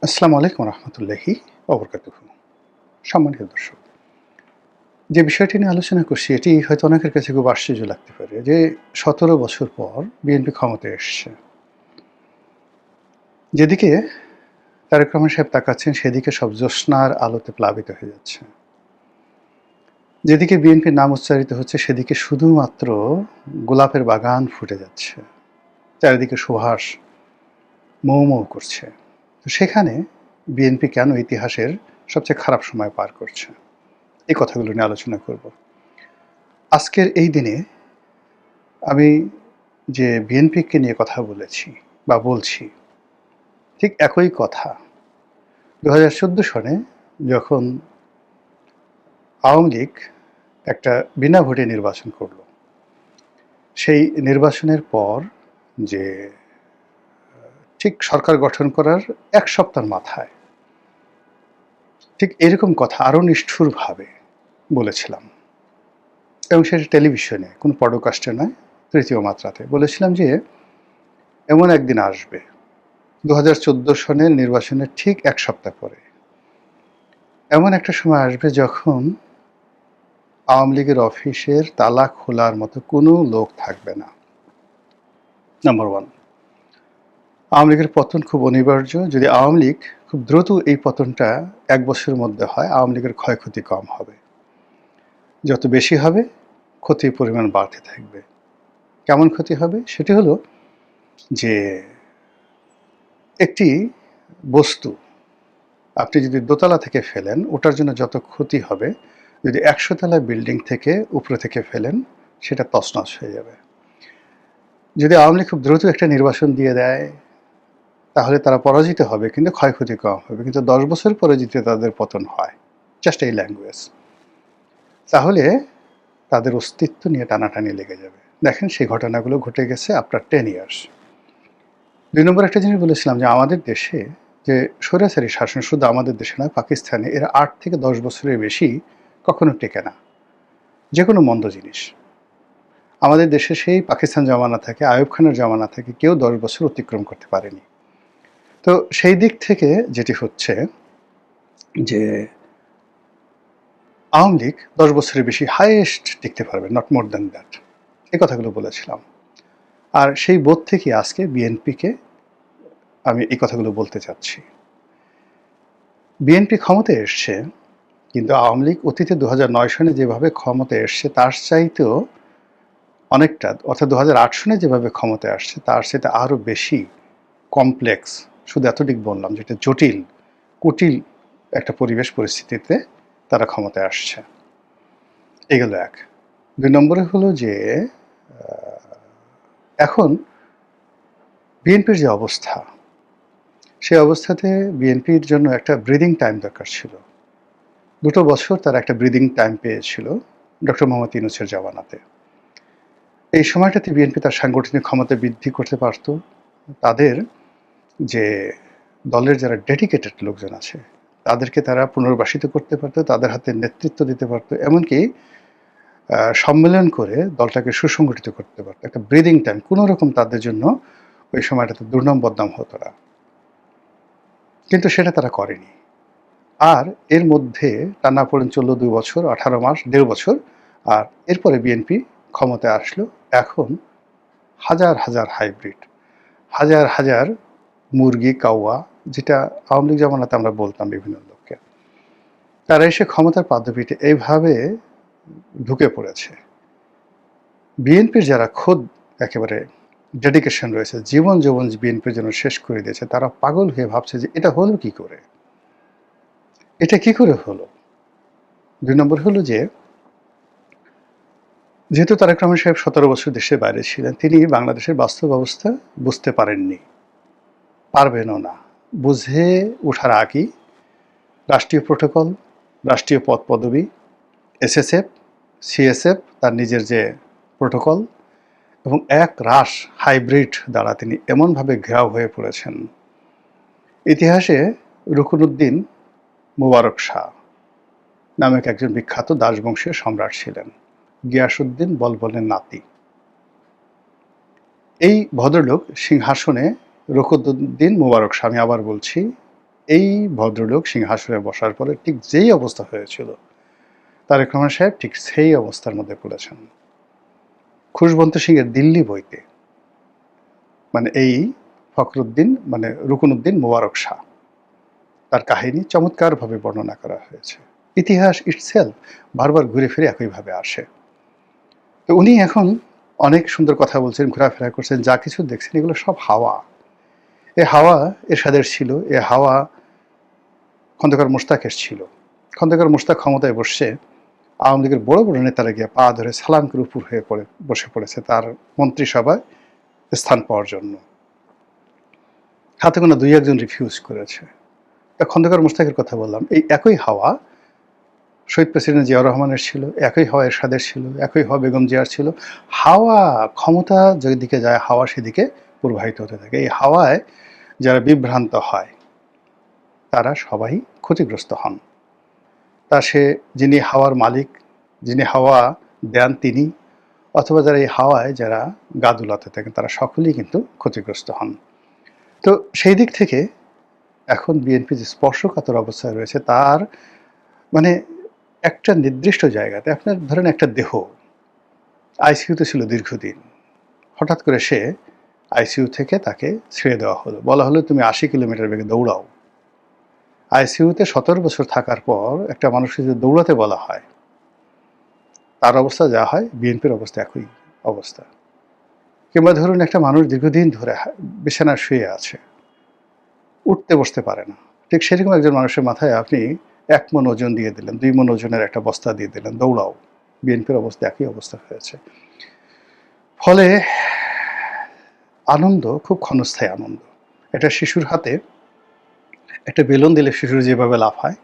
আসসালামু আলাইকুম রহমতুল্লাহি ওবরকাতুহু। সম্মানিত দর্শক, যে বিষয়টি নিয়ে আলোচনা করছি এটি হয়তো অনেকের কাছে খুব আশ্চর্য লাগতে পারে যে ১৭ বছর পর বিএনপি ক্ষমতায় এসছে। যেদিকে তারেক রহমান সাহেব তাকাচ্ছেন সেদিকে সব জ্যোৎস্নার আলোতে প্লাবিত হয়ে যাচ্ছে। যেদিকে বিএনপির নাম উচ্চারিত হচ্ছে সেদিকে শুধুমাত্র গোলাপের বাগান ফুটে যাচ্ছে, চারিদিকে সুবাস মৌ মৌ করছে। তো সেখানে বিএনপি কেন ইতিহাসের সবচেয়ে খারাপ সময় পার করছে, এই কথাগুলো নিয়ে আলোচনা করব। আজকের এই দিনে আমি যে বিএনপিকে নিয়ে কথা বলেছি বা বলছি, ঠিক একই কথা ২০১৪ সনে যখন আওয়ামী লীগ একটা বিনা ভোটে নির্বাচন করল, সেই নির্বাচনের পর যে ঠিক সরকার গঠন করার ১ সপ্তাহের মাথায় ঠিক এরকম কথা আরও নিষ্ঠুরভাবে বলেছিলাম, এবং সেটা টেলিভিশনে, কোনো পডকাস্টে নয়, তৃতীয় মাত্রাতে বলেছিলাম যে এমন একদিন আসবে ২০১৪ সনের নির্বাচনের ঠিক ১ সপ্তাহ পরে এমন একটা সময় আসবে যখন আওয়ামী লীগের অফিসের তালা খোলার মতো কোনো লোক থাকবে না। নাম্বার 1, আওয়ামী লীগের পতন খুব অনিবার্য। যদি আওয়ামী লীগ খুব দ্রুত এই পতনটা ১ বছরের মধ্যে হয়, আওয়ামী লীগের ক্ষয়ক্ষতি কম হবে। যত বেশি হবে ক্ষতির পরিমাণ বাড়তে থাকবে। কেমন ক্ষতি হবে? সেটি হলো যে একটি বস্তু আপনি যদি দোতলা থেকে ফেলেন, ওটার জন্য যত ক্ষতি হবে, যদি ১০০ তলা বিল্ডিং থেকে উপরে থেকে ফেলেন সেটা তছনছ হয়ে যাবে। যদি আওয়ামী লীগ খুব দ্রুত একটা নির্বাচন দিয়ে দেয় তাহলে তারা পরাজিত হবে, কিন্তু ক্ষয়ক্ষতি কম হবে। কিন্তু ১০ বছর পরে যদি তাদের পতন হয়, জাস্ট এই ল্যাঙ্গুয়েজ, তাহলে তাদের অস্তিত্ব নিয়ে টানাটানি লেগে যাবে। দেখেন সেই ঘটনাগুলো ঘটে গেছে আফটার 10 ইয়ার্স। ২ নম্বর একটা জিনিস বলেছিলাম যে আমাদের দেশে যে স্বৈরাচারী শাসন, শুধু আমাদের দেশে নয়, পাকিস্তানে এরা ৮ থেকে ১০ বছরের বেশি কখনো টেকে না, যে কোনো মন্দ জিনিস। আমাদের দেশে সেই পাকিস্তান জমানা থেকে, আইয়ুব খানের জমানা থেকে কেউ ১০ বছর অতিক্রম করতে পারেনি। তো সেই দিক থেকে যেটি হচ্ছে যে আওয়ামী লীগ ১০ বছরের বেশি হাইয়েস্ট টিকতে পারবে, নট মোর দ্যান দ্যাট। এই কথাগুলো বলেছিলাম। আর সেই বোধ থেকে আজকে বিএনপিকে আমি এই কথাগুলো বলতে চাচ্ছি। বিএনপি ক্ষমতায় এসছে, কিন্তু আওয়ামী লীগ অতীতে ২০০৯ সনে যেভাবে ক্ষমতায় এসছে তার চাইতেও অনেকটা, অর্থাৎ ২০০৮ সনে যেভাবে ক্ষমতায় আসছে তার চাইতে আরও বেশি কমপ্লেক্স, শুধু এতটুক বললাম, যেটা জটিল কুটিল একটা পরিবেশ পরিস্থিতিতে তারা ক্ষমতায় আসছে। এগুলো এক। ২ নম্বরে হলো যে এখন বিএনপির যে অবস্থা, সেই অবস্থাতে বিএনপির জন্য একটা ব্রিদিং টাইম দরকার ছিল। ২ বছর তারা একটা ব্রিদিং টাইম পেয়েছিল ডক্টর মোহাম্মদ ইউনূসের জামানাতে। এই সময়টাতে বিএনপি তার সাংগঠনিক ক্ষমতা বৃদ্ধি করতে পারত। তাদের যে দলের যারা ডেডিকেটেড লোকজন আছে তাদেরকে তারা পুনর্বাসিত করতে পারত, তাদের হাতে নেতৃত্ব দিতে পারত, এমনকি সম্মেলন করে দলটাকে সুসংগঠিত করতে পারত। একটা ব্রিদিং টাইম কোনো রকম তাদের জন্য ওই সময়টাতে দুর্নাম বদনাম হতো না, কিন্তু সেটা তারা করেনি। আর এর মধ্যে টানাপোড়েন চলল ২ বছর, ১৮ মাস, ১.৫ বছর। আর এরপরে বিএনপি ক্ষমতায় আসলো। এখন হাজার হাজার হাইব্রিড, হাজার হাজার মুরগি কাউয়া, যেটা আওয়ামী লীগ জামানাতে আমরা বলতাম বিভিন্ন লোককে, তারা এসে ক্ষমতার পাদপীঠে এইভাবে ঢুকে পড়েছে। বিএনপির যারা খোদ একেবারে ডেডিকেশন রয়েছে, জীবন যৌবন বিএনপির জন্য শেষ করে দিয়েছে, তারা পাগল হয়ে ভাবছে যে এটা হলো কি করে, এটা কি করে হলো। ২ নম্বর হলো যে যেহেতু তারেক রহমান সাহেব ১৭ বছর দেশের বাইরে ছিলেন, তিনি বাংলাদেশের বাস্তব অবস্থা বুঝতে পারেননি, পারবেনও না। বুঝে ওঠার আগেই রাষ্ট্রীয় প্রোটোকল, রাষ্ট্রীয় পদ পদবি, এসএসএফ, সিএসএফ, তার নিজের যে প্রোটোকল এবং এক রাশ হাইব্রিড দ্বারা তিনি এমনভাবে ঘেরাও হয়ে পড়েছেন। ইতিহাসে রুকনউদ্দিন মুবারক শাহ নামক একজন বিখ্যাত দাসবংশীয় সম্রাট ছিলেন, গিয়াসউদ্দিন বলবনের নাতি। এই ভদ্রলোক সিংহাসনে, রুকনউদ্দিন মুবারক শাহ, আমি আবার বলছি, এই ভদ্রলোক সিংহাসনে বসার পরে ঠিক যেই অবস্থা হয়েছিল, তারেক রহমান সাহেব ঠিক সেই অবস্থার মধ্যে পড়েছেন। খুশবন্ত সিংয়ের দিল্লি বইতে মানে এই ফখরুদ্দিন মানে রুকনউদ্দিন মোবারক শাহ, তার কাহিনী চমৎকারভাবে বর্ণনা করা হয়েছে। ইতিহাস ইটসেলফ বারবার ঘুরে ফিরে একইভাবে আসে। তো উনি এখন অনেক সুন্দর কথা বলছেন, ঘোরাফেরা করছেন, যা কিছু দেখছেন এগুলো সব হাওয়া। এ হাওয়া এরশাদের ছিল, এ হাওয়া খন্দকার মোশতাকের ছিল। খন্দকার মোশতাক ক্ষমতায় বসছে, আওয়ামী লীগের বড় বড় নেতারা গিয়ে পা ধরে সালাম করে উপর হয়ে বসে পড়েছে তার মন্ত্রিসভায় স্থান পাওয়ার জন্য। হাতে গোনা দুই একজন রিফিউজ করেছে। খন্দকার মোশতাকের কথা বললাম, এই একই হাওয়া শহীদ প্রেসিডেন্ট জিয়াউর রহমানের ছিল, একই হাওয়া এরশাদের ছিল, একই হাওয়া বেগম জিয়ার ছিল। হাওয়া ক্ষমতা যেদিকে যায় হাওয়া সেদিকে প্রবাহিত হতে থাকে। এই হাওয়ায় যারা বিভ্রান্ত হয় তারা সবাই ক্ষতিগ্রস্ত হন। তা সে যিনি হাওয়ার মালিক, যিনি হাওয়া দেন তিনি, অথবা যারা এই হাওয়ায় যারা গা দুলাতে থাকেন তারা সকলেই কিন্তু ক্ষতিগ্রস্ত হন। তো সেই দিক থেকে এখন বিএনপি যে স্পর্শকাতর অবস্থায় রয়েছে তার মানে একটা নির্দিষ্ট জায়গাতে, আপনার ধরেন একটা দেহ আইসিইউতে ছিল দীর্ঘদিন, হঠাৎ করে সে আইসিইউ থেকে তাকে ছেড়ে দেওয়া হলো, বলা হলো তুমি 80 কিলোমিটার বেগে দৌড়াও। আইসিইউতে 17 বছর থাকার পর একটা মানুষকে যদি দৌড়াতে বলা হয়, তার অবস্থা যা হয় বিএনপির অবস্থা একই অবস্থা। কিংবা ধরুন একটা মানুষ দীর্ঘদিন ধরে বিছানায় শুয়ে আছে, উঠতে বসতে পারে না, ঠিক সেরকম একজন মানুষের মাথায় আপনি 1 মণ ওজন দিয়ে দিলেন, 2 মণ ওজনের একটা বস্তা দিয়ে দিলেন, দৌড়াও। বিএনপির অবস্থা একই অবস্থা হয়েছে। ফলে আনন্দ খুব ক্ষণস্থায়ী আনন্দ। একটা শিশুর হাতে একটা বেলুন দিলে শিশুর যেভাবে লাফায়,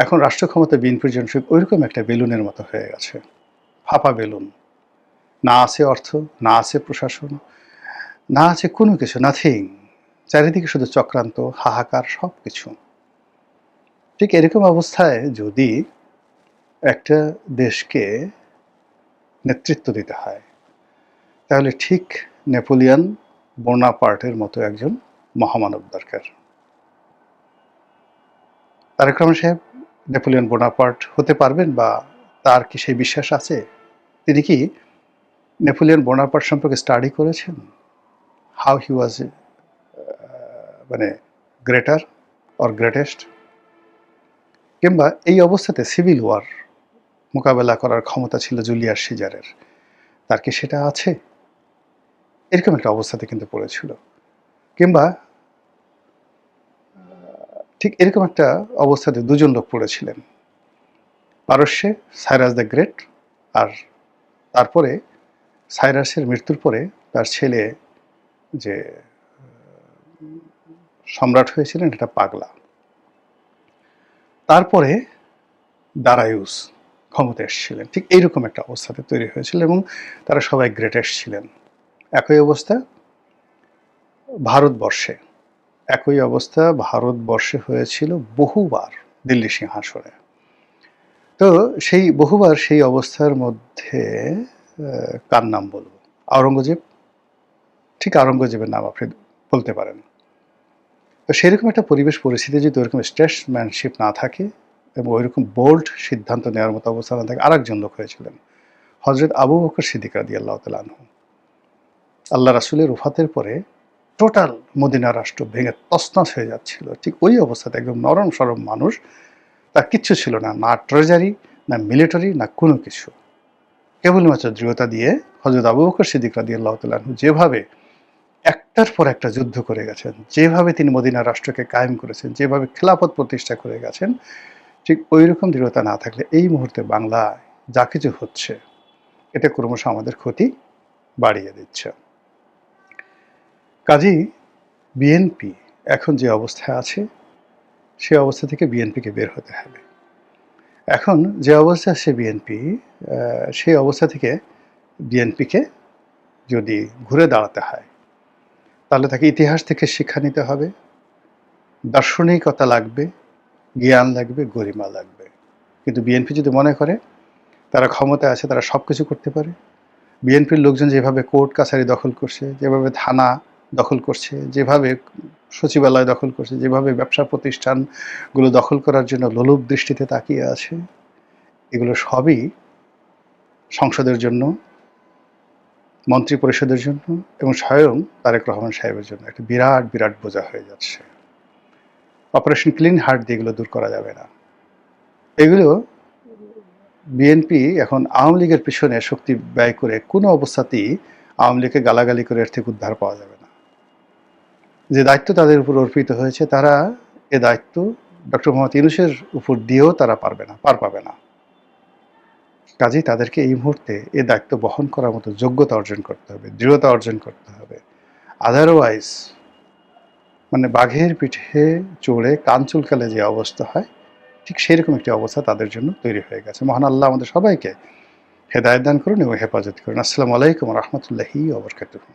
এখন রাষ্ট্র ক্ষমতা বিএনপির জন্য ওইরকম একটা বেলুনের মতো হয়ে গেছে, ফাঁপা বেলুন। না আছে অর্থ, না আছে প্রশাসন, না আছে কোনো কিছু, নাথিং। চারিদিকে শুধু চক্রান্ত, হাহাকার, সব কিছু। ঠিক এরকম অবস্থায় যদি একটা দেশকে নেতৃত্ব দিতে হয়, তাহলে ঠিক নেপোলিয়ন বোনাপার্টের মতো একজন মহামানব দরকার। তারেক রহমান সাহেব নেপোলিয়ন বোনাপার্ট হতে পারবেন, বা তার কি সেই বিশ্বাস আছে? তিনি কি নেপোলিয়ন বোনাপার্ট সম্পর্কে স্টাডি করেছেন? হাউ হি ওয়াজ মানে গ্রেটার অর গ্রেটেস্ট? কিংবা এই অবস্থাতে সিভিল ওয়ার মোকাবেলা করার ক্ষমতা ছিল জুলিয়াস সিজারের, তার কি সেটা আছে? এরকম একটা অবস্থাতে কিন্তু পড়েছিল। কিংবা ঠিক এরকম একটা অবস্থাতে দুজন লোক পড়েছিলেন, পারস্যে সাইরাস দ্য গ্রেট, আর তারপরে সাইরাসের মৃত্যুর পরে তার ছেলে যে সম্রাট হয়েছিলেন এটা পাগলা। তারপরে দারায়ুস ক্ষমতা এসেছিলেন। ঠিক এইরকম একটা অবস্থাতে তৈরি হয়েছিল এবং তারা সবাই গ্রেটেস্ট ছিলেন। একই অবস্থা ভারতবর্ষে, একই অবস্থা ভারতবর্ষে হয়েছিল বহুবার দিল্লি সিংহাসনে। তো সেই বহুবার সেই অবস্থার মধ্যে কার নাম বলবো? আওরঙ্গজেব, ঠিক আওরঙ্গজেবের নাম আপনি বলতে পারেন। তো সেরকম একটা পরিবেশ পরিস্থিতি যদি ওরকম স্টেটসম্যানশিপ না থাকে এবং ওইরকম বোল্ড সিদ্ধান্ত নেওয়ার মতো অবস্থা না থাকে, আরেকজন লোক হয়েছিলেন হজরত আবু বকর সিদ্দিক রাদিয়াল্লাহু তাআলা আনহু। আল্লাহ রাসূলের ওফাতের পরে টোটাল মদিনা রাষ্ট্র ভেঙে তছনছ হয়ে যাচ্ছিল, ঠিক ওই অবস্থাতে একদম নরম সরম মানুষ, তার কিচ্ছু ছিল না, না ট্রেজারি, না মিলিটারি, না কোনো কিছু, কেবলমাত্র দৃঢ়তা দিয়ে হজরত আবু বকর সিদ্দিক রাদিয়াল্লাহু তাআলা আনহু যেভাবে একটার পর একটা যুদ্ধ করে গেছেন, যেভাবে তিনি মদিনা রাষ্ট্রকে কায়েম করেছেন, যেভাবে খেলাফত প্রতিষ্ঠা করে গেছেন, ঠিক ওই রকম দৃঢ়তা না থাকলে এই মুহূর্তে বাংলায় যা কিছু হচ্ছে এটা ক্রমশ আমাদের ক্ষতি বাড়িয়ে দিচ্ছে। কাজেই বিএনপি এখন যে অবস্থায় আছে সে অবস্থা থেকে বিএনপিকে বের হতে হবে। এখন যে অবস্থায় আছে বিএনপি, সেই অবস্থা থেকে বিএনপিকে যদি ঘুরে দাঁড়াতে হয় তাহলে তাকে ইতিহাস থেকে শিক্ষা নিতে হবে, দার্শনিকতা লাগবে, জ্ঞান লাগবে, গরিমা লাগবে। কিন্তু বিএনপি যদি মনে করে তারা ক্ষমতায় আছে, তারা সব কিছু করতে পারে, বিএনপির লোকজন যেভাবে কোর্ট কাছারি দখল করছে, যেভাবে থানা দখল করছে, যেভাবে সচিবালয় দখল করছে, যেভাবে ব্যবসা প্রতিষ্ঠানগুলো দখল করার জন্য লোলুপ দৃষ্টিতে তাকিয়ে আছে, এগুলো সবই সংসদের জন্য, মন্ত্রী পরিষদের জন্য এবং স্বয়ং তারেক রহমান সাহেবের জন্য একটা বিরাট বিরাট বোঝা হয়ে যাচ্ছে। অপারেশন ক্লিন হার্ট দিয়ে এগুলো দূর করা যাবে না। এগুলো বিএনপি এখন আওয়ামী লীগের পিছনে শক্তি ব্যয় করে কোনো অবস্থাতেই আওয়ামী লীগকে গালাগালি করে এর থেকে উদ্ধার পাওয়া যাবে না। যে দায়িত্ব তাদের উপর অর্পিত হয়েছে, তারা এ দায়িত্ব ডক্টর মোহাম্মদ ইউনূসের উপর দিয়েও তারা পার পাবে না। কাজেই তাদেরকে এই মুহূর্তে এ দায়িত্ব বহন করার মতো যোগ্যতা অর্জন করতে হবে, দৃঢ়তা অর্জন করতে হবে। আদারওয়াইজ মানে বাঘের পিঠে চড়ে কান চুলকালে যে অবস্থা হয়, ঠিক সেরকম একটি অবস্থা তাদের জন্য তৈরি হয়ে গেছে। মহান আল্লাহ আমাদের সবাইকে হেদায়েত দান করুন এবং হেফাজত করুন। আসসালামু আলাইকুম ওয়া রাহমাতুল্লাহি ওয়া বারাকাতুহু।